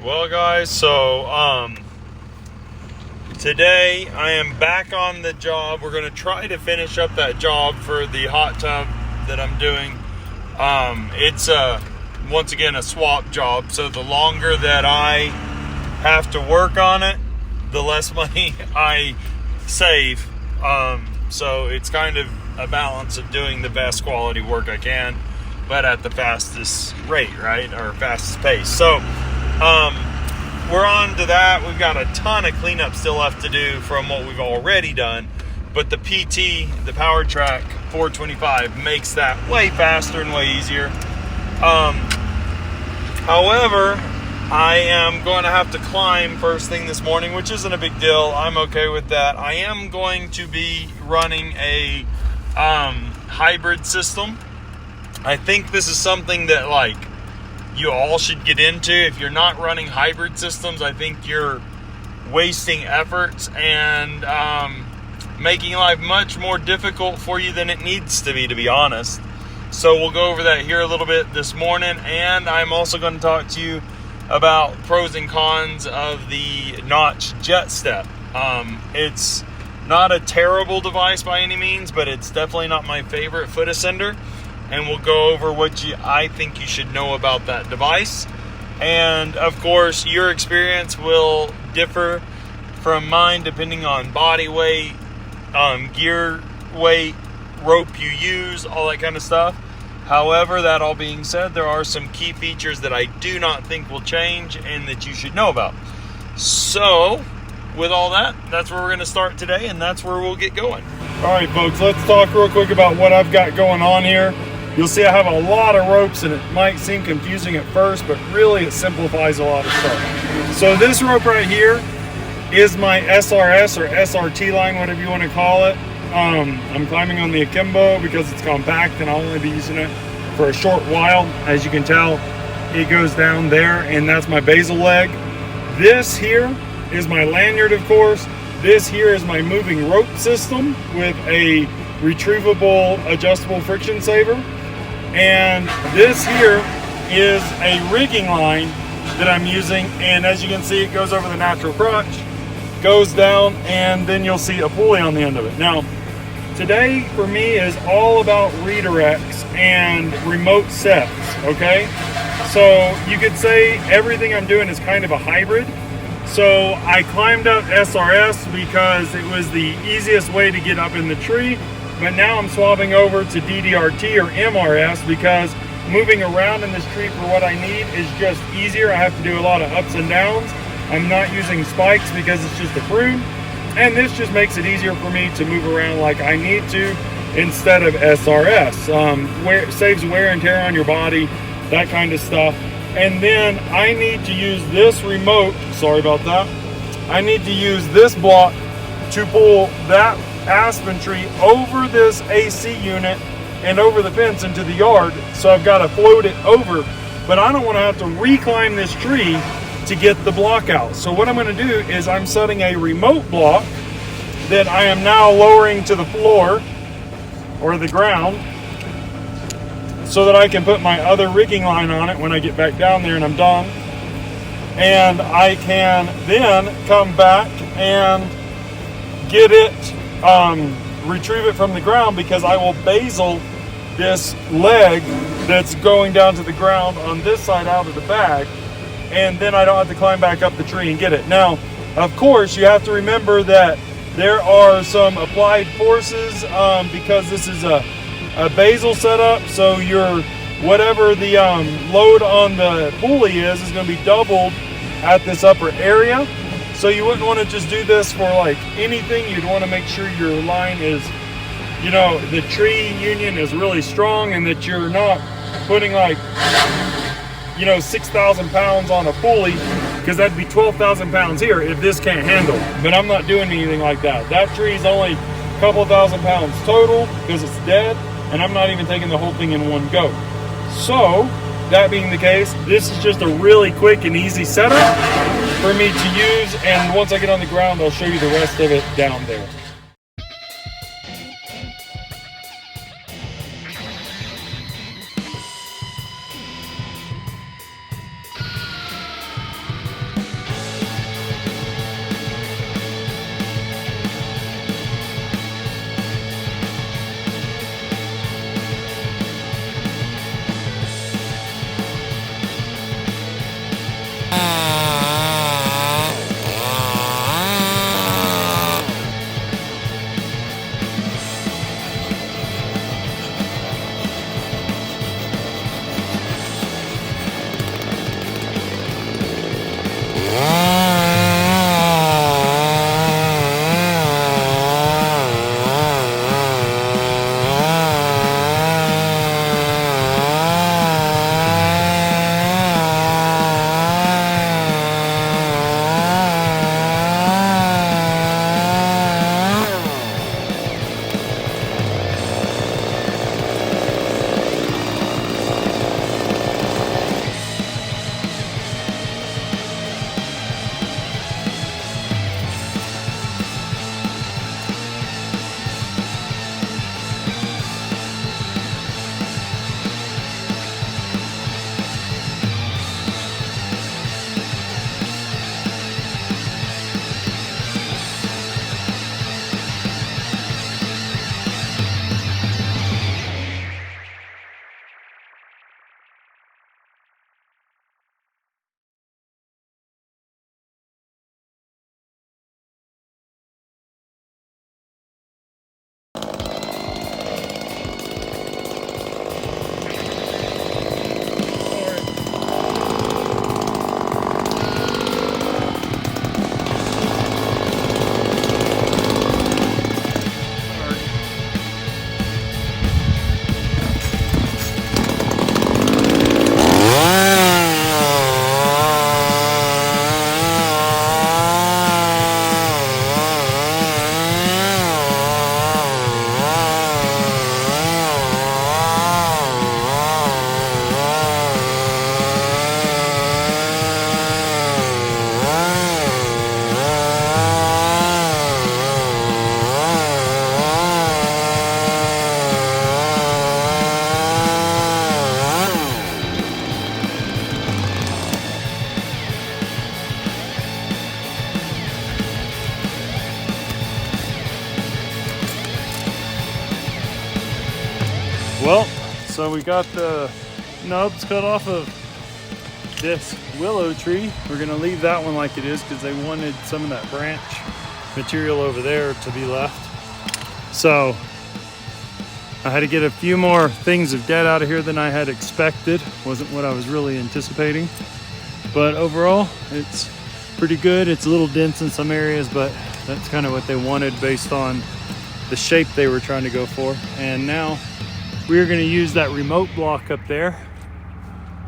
Well, guys, so today I am back on the job. We're going to try to finish up that job for the hot tub that I'm doing. It's once again a swap job, so the longer that I have to work on it, the less money I save. So it's kind of a balance of doing the best quality work I can, but at the fastest rate, right? Or fastest pace. So we're on to that. We've got a ton of cleanup still left to do from what we've already done, but the PT, the Power Track 425, makes that way faster and way easier. However, I am going to have to climb first thing this morning, which isn't a big deal. I'm okay with that. I am going to be running a hybrid system. I think this is something that you all should get into. If you're not running hybrid systems, I think you're wasting efforts and making life much more difficult for you than it needs to be honest. So we'll go over that here a little bit this morning, and I'm also going to talk to you about pros and cons of the Notch Jet Step. It's not a terrible device by any means, but it's definitely not my favorite foot ascender. And we'll go over what I think you should know about that device. And of course, your experience will differ from mine depending on body weight, gear weight, rope you use, all that kind of stuff. However, that all being said, there are some key features that I do not think will change and that you should know about. So, with all that, that's where we're going to start today, and that's where we'll get going. All right, folks, let's talk real quick about what I've got going on here. You'll see I have a lot of ropes, and it might seem confusing at first, but really it simplifies a lot of stuff. So this rope right here is my SRS or SRT line, whatever you want to call it. I'm climbing on the akimbo because it's compact and I'll only be using it for a short while. As you can tell, it goes down there, and that's my basal leg. This here is my lanyard, of course. This here is my moving rope system with a retrievable adjustable friction saver. And this here is a rigging line that I'm using, and as you can see, it goes over the natural crutch, goes down, and then you'll see a pulley on the end of it. Now, today for me is all about redirects and remote sets, okay? So you could say everything I'm doing is kind of a hybrid. So I climbed up SRS because it was the easiest way to get up in the tree, but now I'm swapping over to DDRT or MRS because moving around in this tree for what I need is just easier. I have to do a lot of ups and downs. I'm not using spikes because it's just a prune, and this just makes it easier for me to move around like I need to instead of SRS. Saves wear and tear on your body, that kind of stuff. And then I need to use this remote, sorry about that, I need to use this block to pull that aspen tree over this AC unit and over the fence into the yard. So I've got to float it over, but I don't want to have to reclimb this tree to get the block out. So what I'm going to do is I'm setting a remote block that I am now lowering to the floor or the ground so that I can put my other rigging line on it when I get back down there and I'm done. And I can then come back and get it, retrieve it from the ground, because I will basal this leg that's going down to the ground on this side out of the bag, and then I don't have to climb back up the tree and get it. Now, of course, you have to remember that there are some applied forces because this is a basal setup, so your whatever the load on the pulley is going to be doubled at this upper area. So you wouldn't want to just do this for anything. You'd want to make sure your line is, the tree union is really strong, and that you're not putting 6,000 pounds on a pulley, because that'd be 12,000 pounds here if this can't handle it. But I'm not doing anything like that. That tree's only a couple thousand pounds total because it's dead, and I'm not even taking the whole thing in one go. So, that being the case, this is just a really quick and easy setup for me to use, and once I get on the ground, I'll show you the rest of it down there. Well, so we got the nubs cut off of this willow tree. We're gonna leave that one like it is because they wanted some of that branch material over there to be left. So I had to get a few more things of dead out of here than I had expected. Wasn't what I was really anticipating. But overall, it's pretty good. It's a little dense in some areas, but that's kind of what they wanted based on the shape they were trying to go for. And now we're gonna use that remote block up there.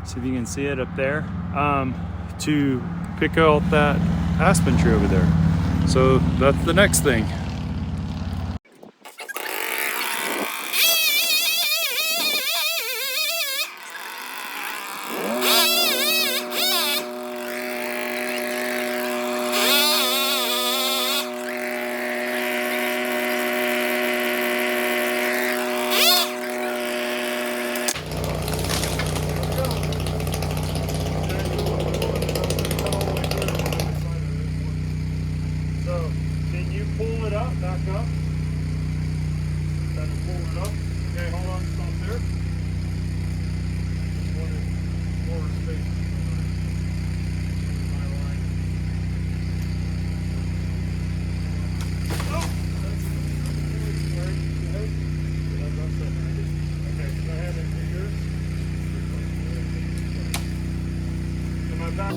See if you can see it up there, to pick out that aspen tree over there. So that's the next thing. So, can you pull it up, back up? Try to pull it up. Okay, hold on, stop there. Just wanted more space in my line. Oh! Sorry, go ahead. Okay, go ahead and do yours. Am I back?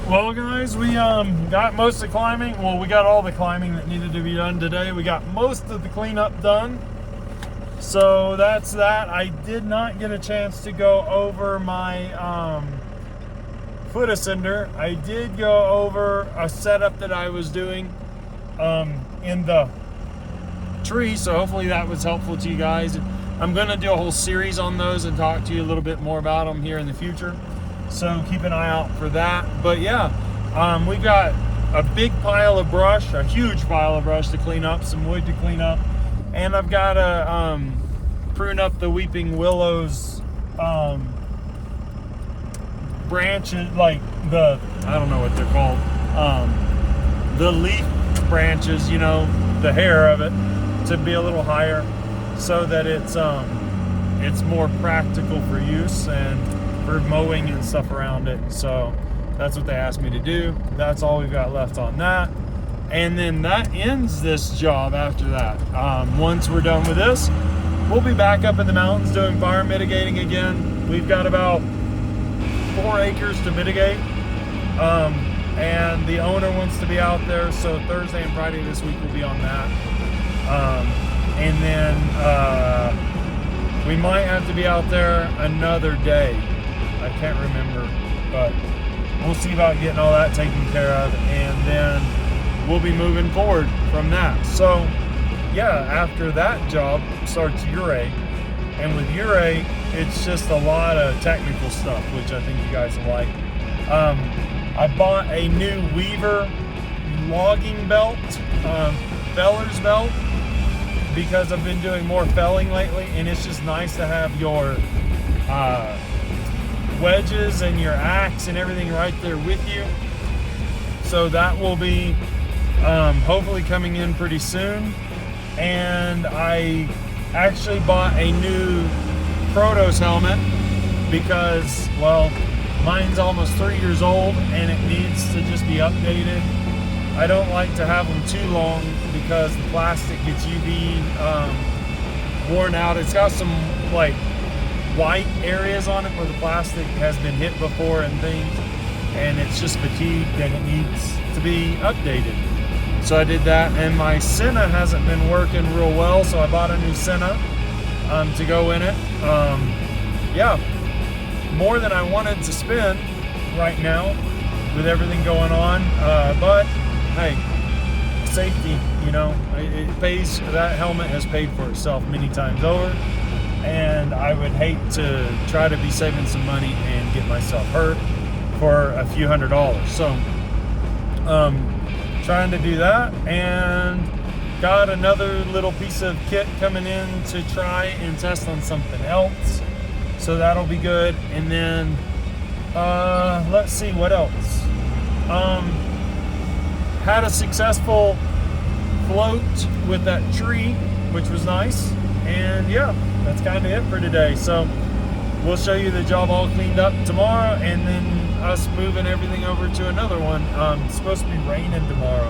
Well, guys, we got most of the climbing. Well, we got all the climbing that needed to be done today. We got most of the cleanup done. So that's that. I did not get a chance to go over my foot ascender. I did go over a setup that I was doing in the tree, so hopefully that was helpful to you guys. I'm going to do a whole series on those and talk to you a little bit more about them here in the future, so keep an eye out for that. But yeah, we got a big pile of brush, a huge pile of brush to clean up, some wood to clean up, and I've got to prune up the weeping willows branches, like the, I don't know what they're called, the leaf branches, you know, the hair of it, to be a little higher so that it's more practical for use and for mowing and stuff around it. So that's what they asked me to do. That's all we've got left on that. And then that ends this job after that. Once we're done with this, we'll be back up in the mountains doing fire mitigating again. We've got about 4 acres to mitigate. And the owner wants to be out there, so Thursday and Friday this week will be on that. And then we might have to be out there another day. I can't remember, but we'll see about getting all that taken care of, and then we'll be moving forward from that. So yeah, after that job starts Uray, and with Uray, it's just a lot of technical stuff, which I think you guys will like. I bought a new Weaver logging belt, feller's belt, because I've been doing more felling lately, and it's just nice to have your wedges and your axe and everything right there with you. So that will be hopefully coming in pretty soon. And I actually bought a new Protos helmet because, well, mine's almost 3 years old and it needs to just be updated. I don't like to have them too long because the plastic gets UV worn out. It's got some like white areas on it where the plastic has been hit before and things, and it's just fatigued and it needs to be updated. So I did that, and my Senna hasn't been working real well, so I bought a new Senna to go in it. Yeah, more than I wanted to spend right now with everything going on, but hey, safety, you know, it pays. That helmet has paid for itself many times over, and I would hate to try to be saving some money and get myself hurt for a few $100s. So trying to do that, and got another little piece of kit coming in to try and test on something else, so that'll be good. And then let's see what else. Had a successful float with that tree, which was nice. And yeah, that's kind of it for today. So we'll show you the job all cleaned up tomorrow, and then us moving everything over to another one. It's supposed to be raining tomorrow.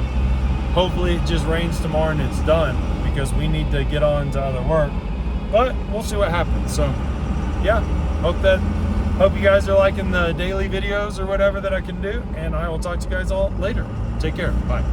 Hopefully it just rains tomorrow and it's done, because we need to get on to other work. But we'll see what happens. So yeah, hope you guys are liking the daily videos or whatever that I can do, and I will talk to you guys all later. Take care. Bye.